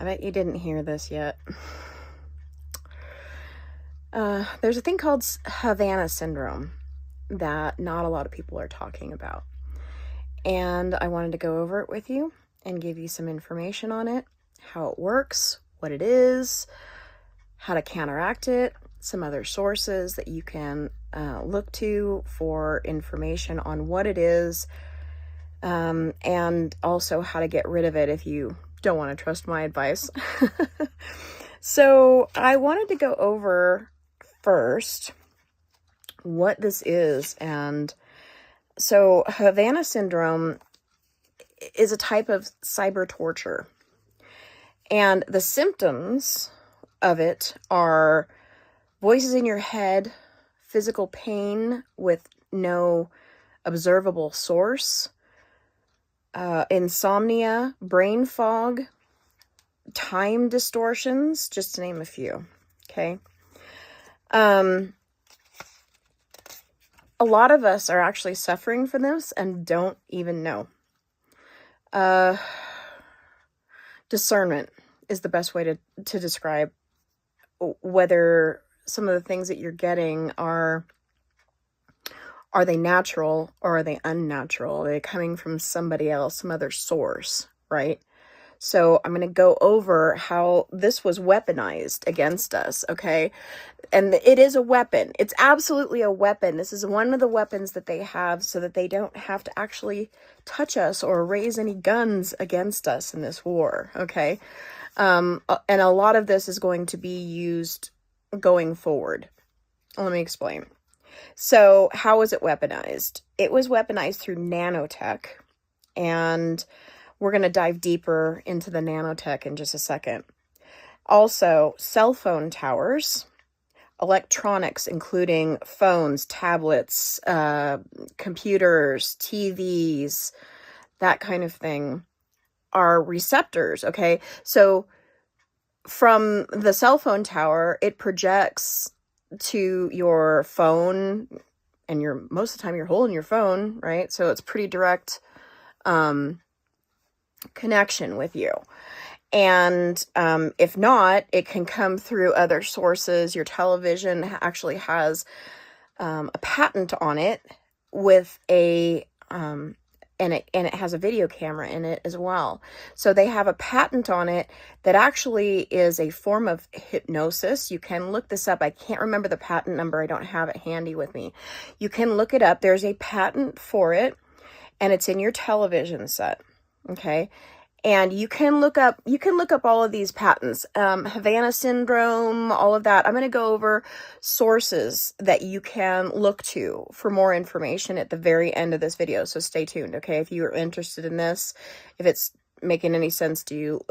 I bet you didn't hear this yet. There's a thing called Havana Syndrome that not a lot of people are talking about. And I wanted to go over it with you and give you some information on it, how it works, what it is, how to counteract it, some other sources that you can look to for information on what it is, and also how to get rid of it if you don't want to trust my advice. So I wanted to go over first what this is. And so Havana Syndrome is a type of cyber torture. And the symptoms of it are voices in your head, physical pain with no observable source, insomnia, brain fog, time distortions, just to name a few. Okay. A lot of us are actually suffering from this and don't even know. Discernment is the best way to describe whether some of the things that you're getting are they natural or are they unnatural? Are they coming from somebody else, some other source, right? So I'm going to go over how this was weaponized against us, okay? And it is a weapon. It's absolutely a weapon. This is one of the weapons that they have so that they don't have to actually touch us or raise any guns against us in this war, okay? And a lot of this is going to be used going forward. Let me explain. So how was it weaponized? It was weaponized through nanotech, and we're going to dive deeper into the nanotech in just a second. Also, cell phone towers, electronics, including phones, tablets, computers, TVs, that kind of thing, are receptors, okay? So from the cell phone tower, it projects to your phone, and most of the time you're holding your phone, right? So it's pretty direct connection with you. And if not, it can come through other sources. Your television actually has a patent on it with and it has a video camera in it as well. So they have a patent on it that actually is a form of hypnosis. You can look this up. I can't remember the patent number. I don't have it handy with me. You can look it up. There's a patent for it, and it's in your television set. Okay. And you can look up all of these patents, Havana Syndrome, all of that. I'm going to go over sources that you can look to for more information at the very end of this video. So stay tuned. Okay. If you're interested in this, if it's making any sense to you,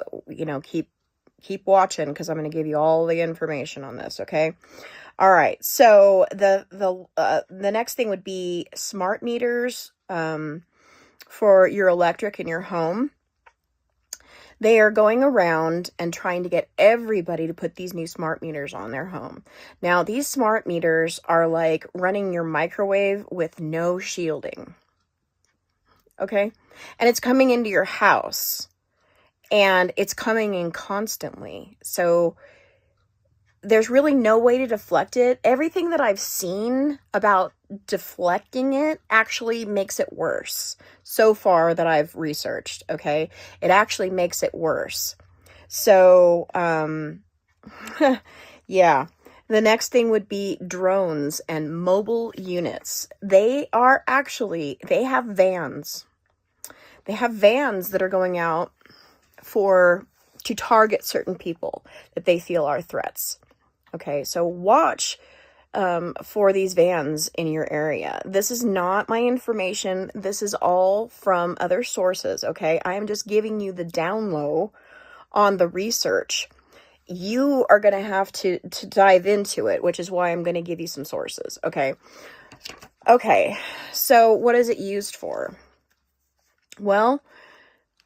keep watching, because I'm going to give you all the information on this. Okay. All right. So the next thing would be smart meters, for your electric in your home. They are going around and trying to get everybody to put these new smart meters on their home. Now, these smart meters are like running your microwave with no shielding. Okay? And it's coming into your house. And it's coming in constantly. So there's really no way to deflect it. Everything that I've seen about deflecting it actually makes it worse. So far that I've researched, okay? It actually makes it worse. So, yeah. The next thing would be drones and mobile units. They have vans. They have vans that are going out to target certain people that they feel are threats. Okay, so watch for these vans in your area. This is not my information. This is all from other sources, okay? I am just giving you the down low on the research. You are going to have to dive into it, which is why I'm going to give you some sources, okay? Okay, so what is it used for? Well,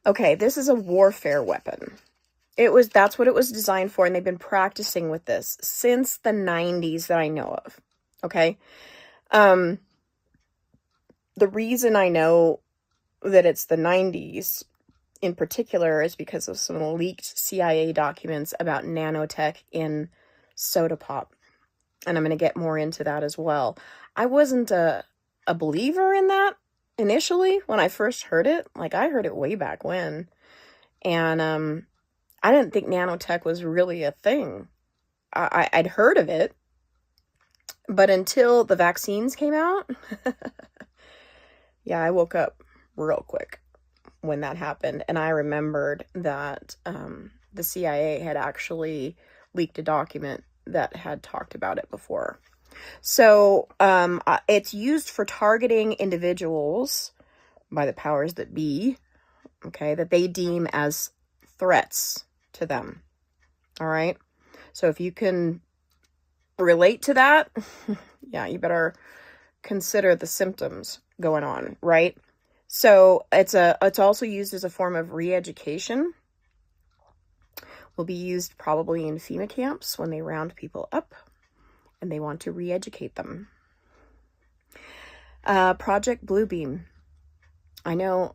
okay, this is a warfare weapon. That's what it was designed for, and they've been practicing with this since the 90s that I know of, okay? The reason I know that it's the 90s in particular is because of some leaked CIA documents about nanotech in soda pop. And I'm going to get more into that as well. I wasn't a believer in that initially when I first heard it. Like, I heard it way back when. And I didn't think nanotech was really a thing. I'd heard of it. But until the vaccines came out, yeah, I woke up real quick when that happened. And I remembered that the CIA had actually leaked a document that had talked about it before. So it's used for targeting individuals by the powers that be, okay, that they deem as threats to them. All right. So if you can relate to that, yeah, you better consider the symptoms going on, right? So it's also used as a form of re-education. Will be used probably in FEMA camps when they round people up and they want to re-educate them. Project Bluebeam. I know,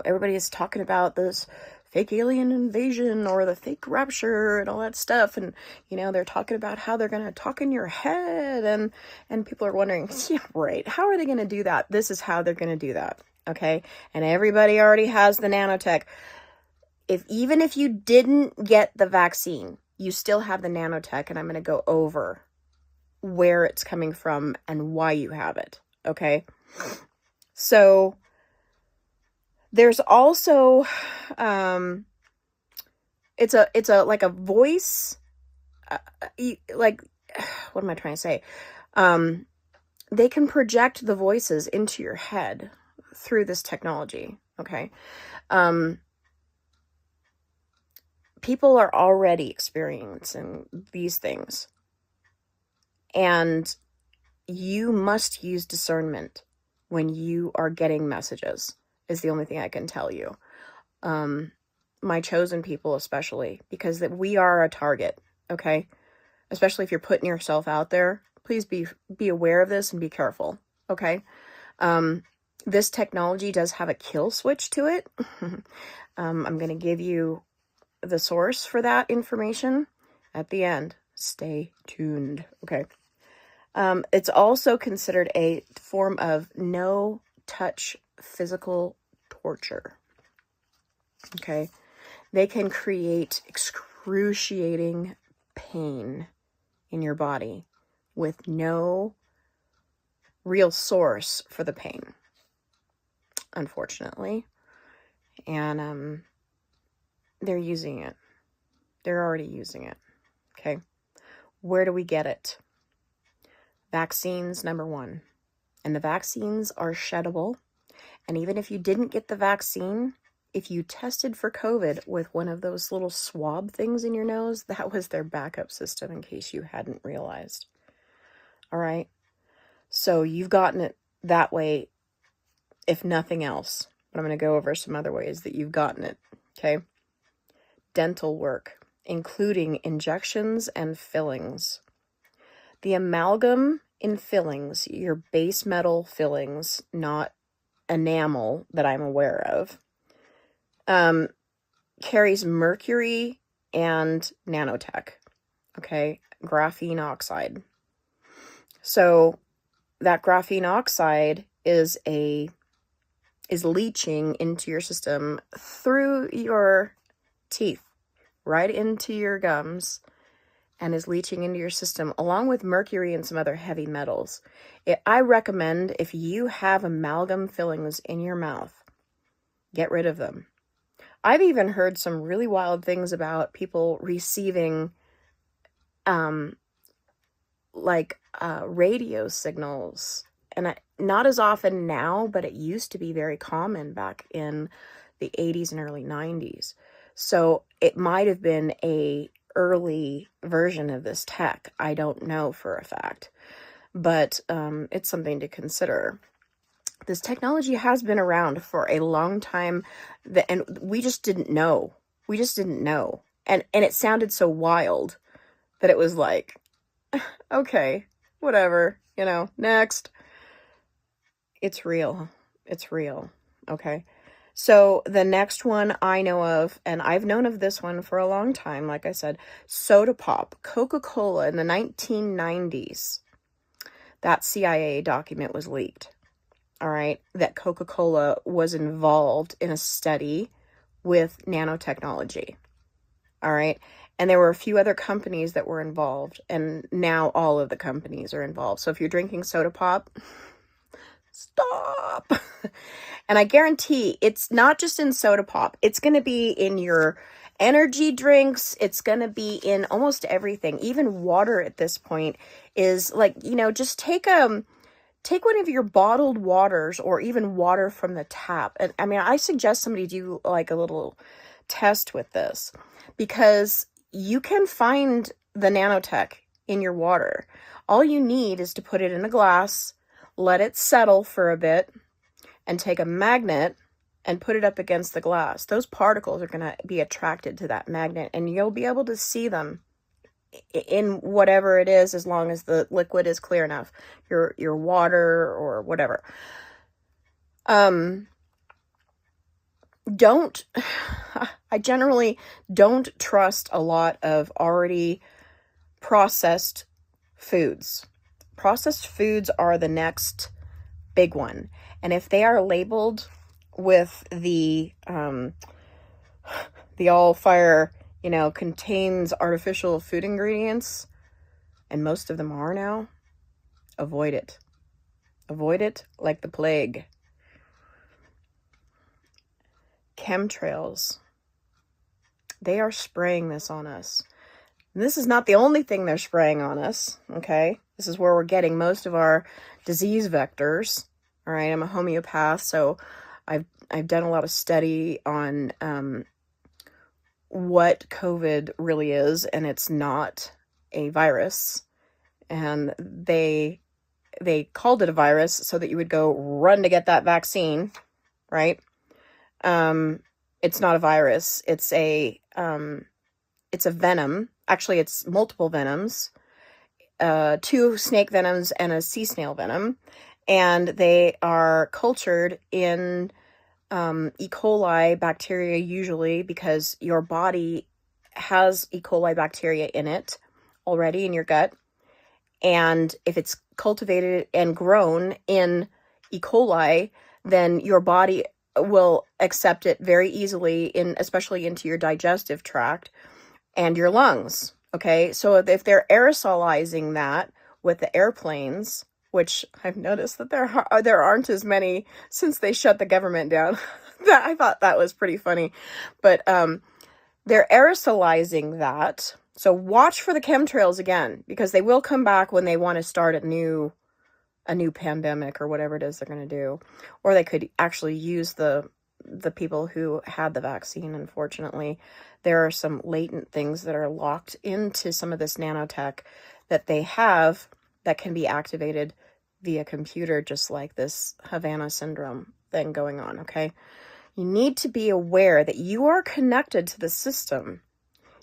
everybody is talking about this fake alien invasion or the fake rapture and all that stuff. And, they're talking about how they're going to talk in your head. And people are wondering, yeah, right, how are they going to do that? This is how they're going to do that. Okay. And everybody already has the nanotech. Even if you didn't get the vaccine, you still have the nanotech. And I'm going to go over where it's coming from and why you have it. Okay. So there's also, it's a like a voice, like, what am I trying to say? They can project the voices into your head through this technology. Okay. People are already experiencing these things, and you must use discernment when you are getting messages, is the only thing I can tell you. My chosen people especially, because we are a target, okay? Especially if you're putting yourself out there, please be aware of this and be careful, okay? This technology does have a kill switch to it. I'm going to give you the source for that information at the end. Stay tuned, okay? It's also considered a form of no-touch physical torture. Okay? They can create excruciating pain in your body with no real source for the pain, unfortunately. And they're using it. They're already using it. Okay? Where do we get it? Vaccines, number one. And the vaccines are sheddable. And even if you didn't get the vaccine, if you tested for COVID with one of those little swab things in your nose, that was their backup system in case you hadn't realized. All right? So you've gotten it that way, if nothing else. But I'm going to go over some other ways that you've gotten it. Okay? Dental work, including injections and fillings. The amalgam in fillings, your base metal fillings, not enamel that I'm aware of, carries mercury and nanotech, okay? Graphene oxide. So that graphene oxide is leaching into your system through your teeth, right into your gums, and is leaching into your system along with mercury and some other heavy metals. I recommend, if you have amalgam fillings in your mouth, get rid of them. I've even heard some really wild things about people receiving radio signals. And not as often now, but it used to be very common back in the 80s and early 90s. So it might have been a early version of this tech. I don't know for a fact, but it's something to consider. This technology has been around for a long time, and we just didn't know. And it sounded so wild that it was like, okay, whatever, next. It's real. Okay. So the next one I know of, and I've known of this one for a long time, like I said, soda pop, Coca-Cola in the 1990s. That CIA document was leaked. All right, that Coca-Cola was involved in a study with nanotechnology. All right, and there were a few other companies that were involved, and now all of the companies are involved. So if you're drinking soda pop, stop. And I guarantee it's not just in soda pop. It's going to be in your energy drinks. It's going to be in almost everything. Even water at this point is like, just take one of your bottled waters or even water from the tap. And I mean, I suggest somebody do like a little test with this, because you can find the nanotech in your water. All you need is to put it in a glass, let it settle for a bit, and take a magnet and put it up against the glass. Those particles are going to be attracted to that magnet, and you'll be able to see them in whatever it is, as long as the liquid is clear enough, your water or whatever. I generally don't trust a lot of already processed foods. Processed foods are the next big one. And if they are labeled with the all fire, contains artificial food ingredients, and most of them are now, avoid it. Avoid it like the plague. Chemtrails. They are spraying this on us. And this is not the only thing they're spraying on us, okay? This is where we're getting most of our disease vectors. All right, I'm a homeopath, so I've done a lot of study on what COVID really is, and it's not a virus. And they called it a virus so that you would go run to get that vaccine, right? It's not a virus. It's a venom. Actually, it's multiple venoms, 2 snake venoms and a sea snail venom. And they are cultured in E. coli bacteria, usually, because your body has E. coli bacteria in it already in your gut. And if it's cultivated and grown in E. coli, then your body will accept it very easily, especially into your digestive tract and your lungs. Okay, so if they're aerosolizing that with the airplanes, which I've noticed that there aren't as many since they shut the government down. I thought that was pretty funny. But they're aerosolizing that. So watch for the chemtrails again, because they will come back when they want to start a new pandemic or whatever it is they're going to do. Or they could actually use the people who had the vaccine. Unfortunately, there are some latent things that are locked into some of this nanotech that they have that can be activated via computer, just like this Havana Syndrome thing going on, okay? You need to be aware that you are connected to the system.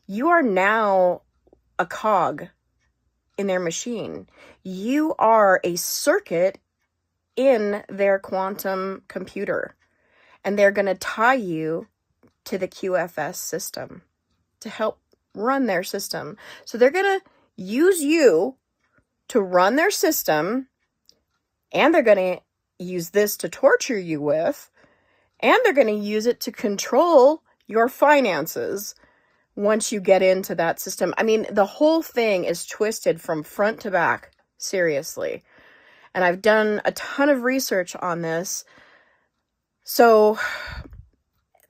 You are now a cog in their machine. You are a circuit in their quantum computer. And they're going to tie you to the QFS system to help run their system. So they're going to use you to run their system, and they're going to use this to torture you with, and they're going to use it to control your finances once you get into that system. I mean, the whole thing is twisted from front to back, seriously. And I've done a ton of research on this. So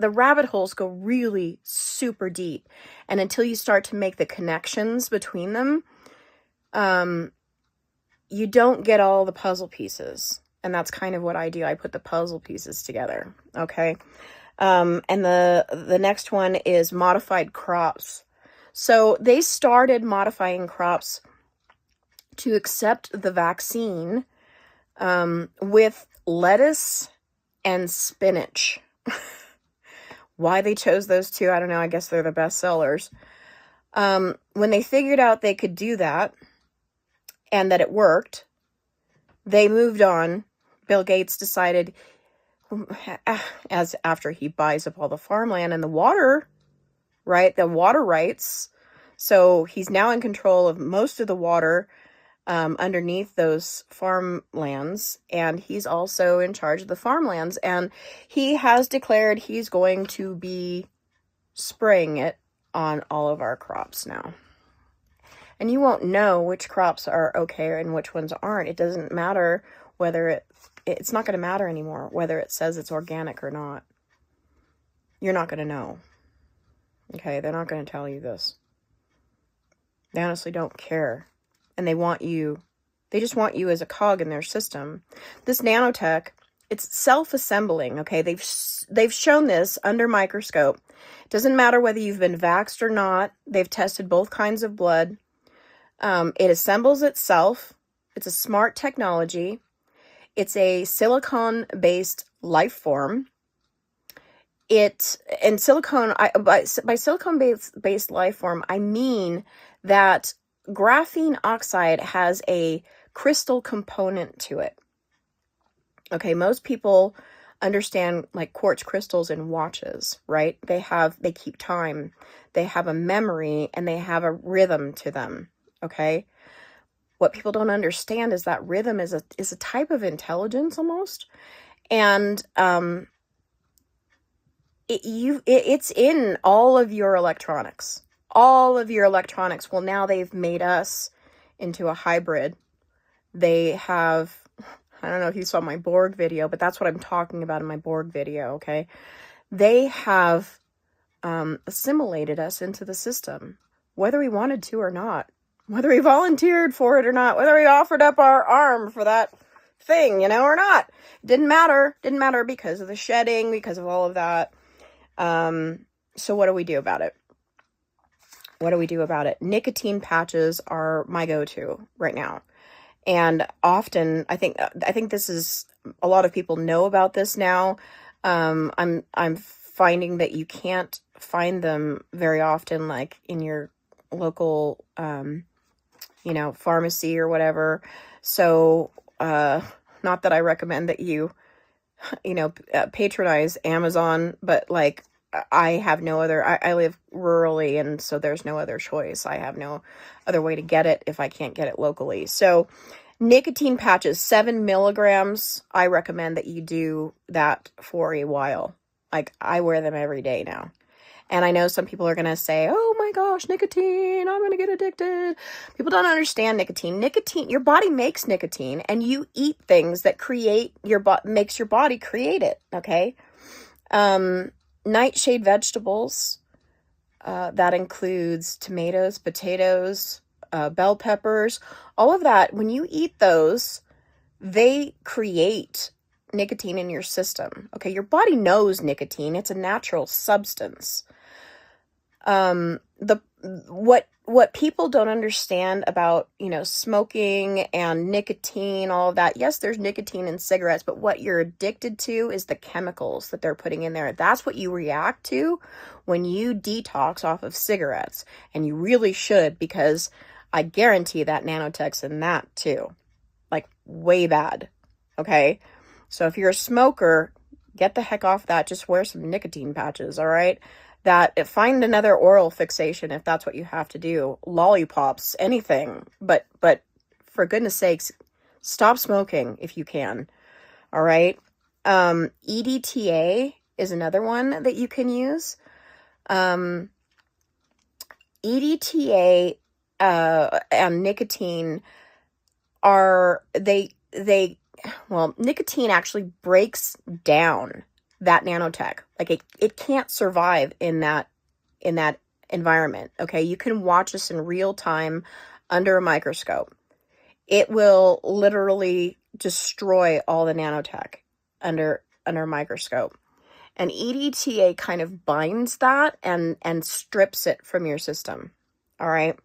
the rabbit holes go really super deep. And until you start to make the connections between them, you don't get all the puzzle pieces. And that's kind of what I do. I put the puzzle pieces together. Okay. And the next one is modified crops. So they started modifying crops to accept the vaccine with lettuce and spinach. Why they chose those two, I don't know. I guess they're the best sellers. When they figured out they could do that and that it worked, they moved on. Bill Gates decided, as after he buys up all the farmland and the water, right? The water rights. So he's now in control of most of the water underneath those farmlands, and he's also in charge of the farmlands, and he has declared he's going to be spraying it on all of our crops now. And you won't know which crops are okay and which ones aren't. It doesn't matter whether it's not going to matter anymore whether it says it's organic or not. You're not going to know. Okay, they're not going to tell you this. They honestly don't care. And they just want you as a cog in their system. This nanotech, it's self-assembling, okay? They've shown this under microscope. It doesn't matter whether you've been vaxxed or not. They've tested both kinds of blood. It assembles itself. It's a smart technology. It's a silicone-based life form. By silicone-based life form, I mean that graphene oxide has a crystal component to it. Okay, most people understand like quartz crystals in watches, right? They keep time, they have a memory, and they have a rhythm to them. Okay, what people don't understand is that rhythm is a type of intelligence almost, and it's in all of your electronics. All of your electronics. Well, now they've made us into a hybrid. They have, I don't know if you saw my Borg video, but that's what I'm talking about in my Borg video, okay? They have assimilated us into the system, whether we wanted to or not, whether we volunteered for it or not, whether we offered up our arm for that thing, or not. It didn't matter. Didn't matter because of the shedding, because of all of that. So what do we do about it? What do we do about it? Nicotine patches are my go-to right now. And often, I think this is, a lot of people know about this now. I'm finding that you can't find them very often, like in your local, pharmacy or whatever. So, not that I recommend that you patronize Amazon, but like, I have no other, I live rurally, and so there's no other choice. I have no other way to get it if I can't get it locally. So nicotine patches, 7 milligrams. I recommend that you do that for a while. Like, I wear them every day now. And I know some people are going to say, oh my gosh, nicotine, I'm going to get addicted. People don't understand nicotine. Nicotine, your body makes nicotine, and you eat things that makes your body create it. Okay. Nightshade vegetables, that includes tomatoes, potatoes, bell peppers, all of that. When you eat those, they create nicotine in your system. Okay, your body knows nicotine. It's a natural substance. What people don't understand about, smoking and nicotine, all of that. Yes, there's nicotine in cigarettes, but what you're addicted to is the chemicals that they're putting in there. That's what you react to when you detox off of cigarettes. And you really should, because I guarantee that nanotech's in that too. Like, way bad. Okay? So if you're a smoker, get the heck off that. Just wear some nicotine patches, all right? Find another oral fixation if that's what you have to do. Lollipops, anything. But for goodness sakes, stop smoking if you can. All right? EDTA is another one that you can use. EDTA and nicotine nicotine actually breaks down that nanotech. Like, it can't survive in that environment. Okay, you can watch this in real time under a microscope. It will literally destroy all the nanotech under a microscope. And EDTA kind of binds that and strips it from your system. All right.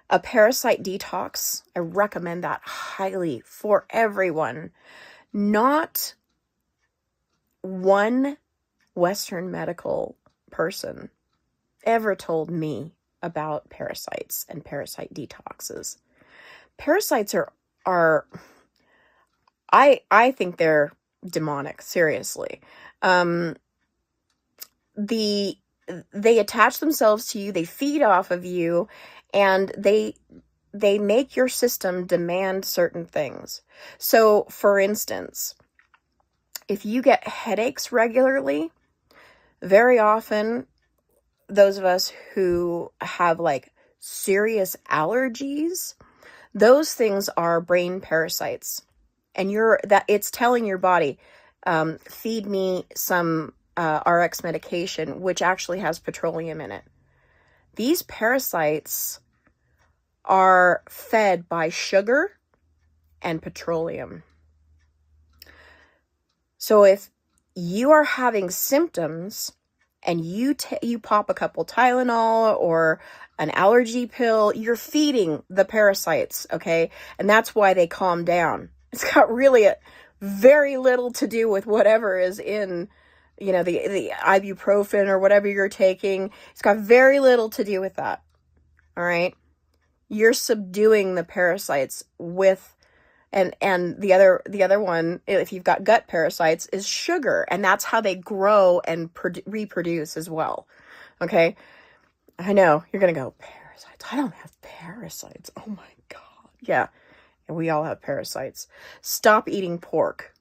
A parasite detox, I recommend that highly for everyone. Not one Western medical person ever told me about parasites and parasite detoxes. Parasites are I think they're demonic, seriously. Um, they attach themselves to you, they feed off of you, and they make your system demand certain things. So, for instance, if you get headaches regularly, very often those of us who have like serious allergies, those things are brain parasites. And it's telling your body, feed me some RX medication, which actually has petroleum in it. These parasites are fed by sugar and petroleum. So if you are having symptoms and you pop a couple Tylenol or an allergy pill, you're feeding the parasites, okay? And that's why they calm down. It's got really very little to do with whatever is in, the ibuprofen or whatever you're taking. It's got very little to do with that, all right? You're subduing the parasites with, and the other one, if you've got gut parasites, is sugar, and that's how they grow and reproduce as well, okay? I know, you're gonna go, parasites? I don't have parasites. Oh my God. Yeah, and we all have parasites. Stop eating pork.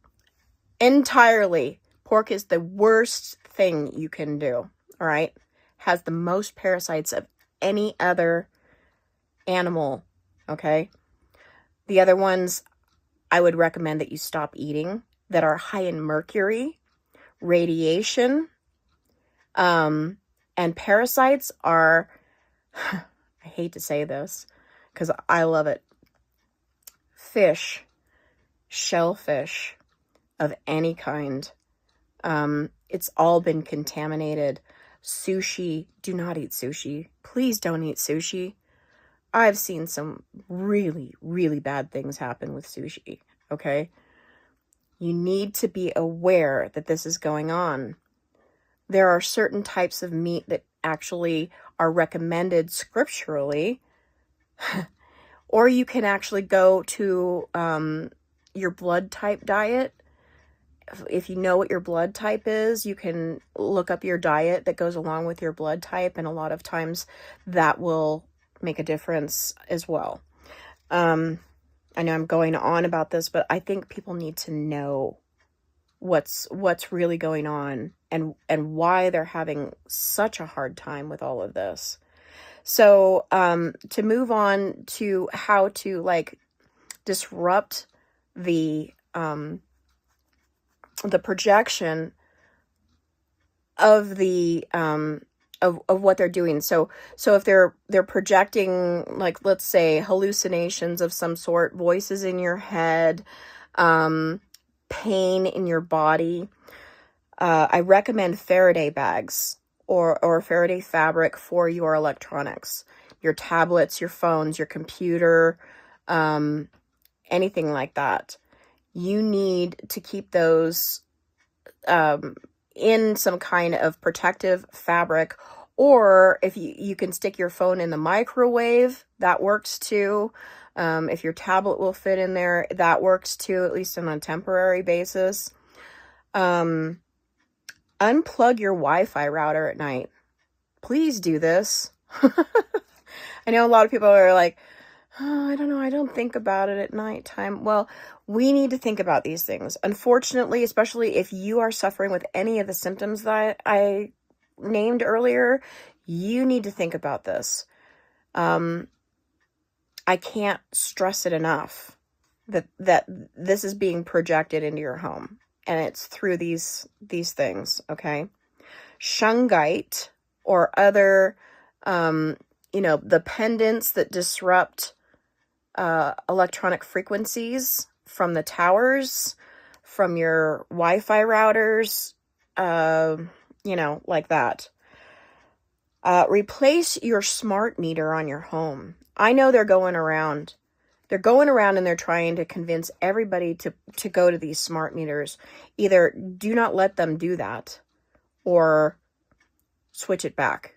Entirely. Pork is the worst thing you can do, all right? Has the most parasites of any other animal, okay? The other ones I would recommend that you stop eating that are high in mercury, radiation, and parasites are, I hate to say this because I love it, fish, shellfish of any kind. It's all been contaminated. Sushi, do not eat sushi. Please don't eat sushi. I've seen some really, really bad things happen with sushi, okay? You need to be aware that this is going on. There are certain types of meat that actually are recommended scripturally, or you can actually go to your blood type diet. If you know what your blood type is, you can look up your diet that goes along with your blood type, and a lot of times that will make a difference as well. I know I'm going on about this, but I think people need to know what's really going on and why they're having such a hard time with all of this. So to move on to how to like disrupt the projection of the of what they're doing. So if they're projecting, like, let's say, hallucinations of some sort, voices in your head, pain in your body, I recommend Faraday bags or Faraday fabric for your electronics, your tablets, your phones, your computer, anything like that. You need to keep those in some kind of protective fabric, or if you can stick your phone in the microwave, that works too. If your tablet will fit in there, that works too, at least on a temporary basis. Unplug your Wi-Fi router at night. Please do this. I know a lot of people are like, oh, I don't know, I don't think about it at nighttime. Well, we need to think about these things. Unfortunately, especially if you are suffering with any of the symptoms that I named earlier, you need to think about this. I can't stress it enough that this is being projected into your home, and it's through these things, okay? Shungite or other, the pendants that disrupt electronic frequencies from the towers, from your Wi-Fi routers, like that. Replace your smart meter on your home. I know they're going around and they're trying to convince everybody to go to these smart meters. Either do not let them do that or switch it back.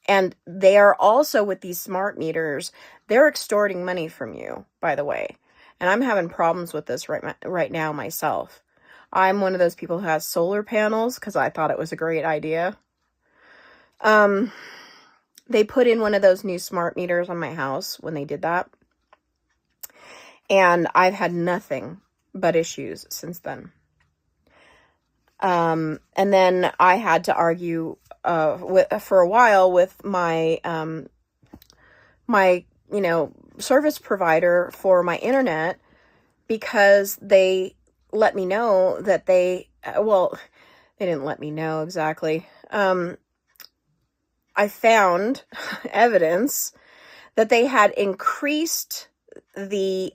And they are also, with these smart meters, they're extorting money from you, by the way. And I'm having problems with this right now myself. I'm one of those people who has solar panels because I thought it was a great idea. They put in one of those new smart meters on my house when they did that. And I've had nothing but issues since then. And then I had to argue for a while with my service provider for my internet, because they let me know that they didn't let me know exactly. I found evidence that they had increased the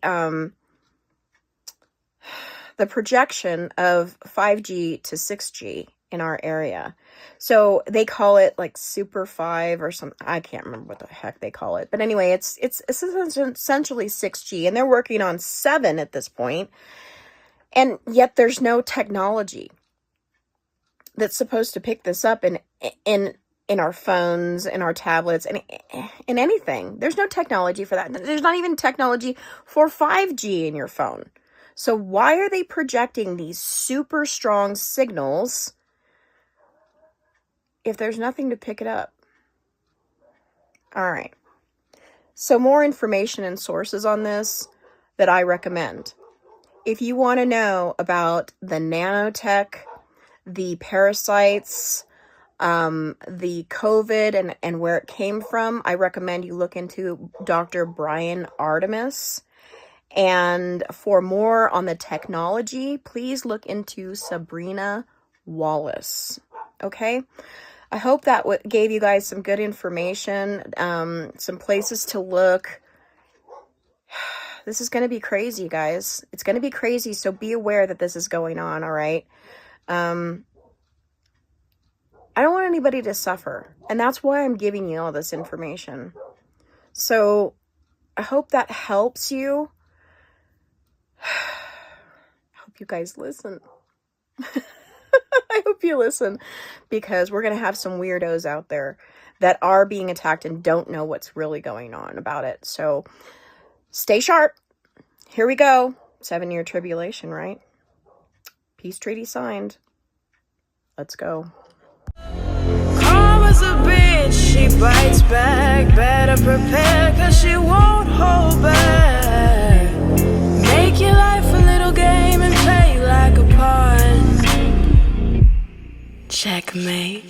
projection of 5G to 6G in our area. So they call it like Super 5 or something. I can't remember what the heck they call it. But anyway, it's essentially 6G, and they're working on 7 at this point. And yet there's no technology that's supposed to pick this up in our phones, in our tablets, and in anything. There's no technology for that. There's not even technology for 5G in your phone. So why are they projecting these super strong signals if there's nothing to pick it up? All right. So more information and sources on this that I recommend. If you want to know about the nanotech, the parasites, the COVID and where it came from, I recommend you look into Dr. Brian Artemis. And for more on the technology, please look into Sabrina Wallace. Okay? I hope that gave you guys some good information, some places to look. This is going to be crazy, guys. It's going to be crazy, so be aware that this is going on, all right? I don't want anybody to suffer, and that's why I'm giving you all this information. So I hope that helps you. I hope you guys listen. I hope you listen, because we're going to have some weirdos out there that are being attacked and don't know what's really going on about it. So stay sharp. Here we go. 7-year tribulation, right? Peace treaty signed. Let's go. Karma's a bitch, she bites back. Better prepare, cause she won't hold back. Make your life a little game and play like a pawn. Checkmate.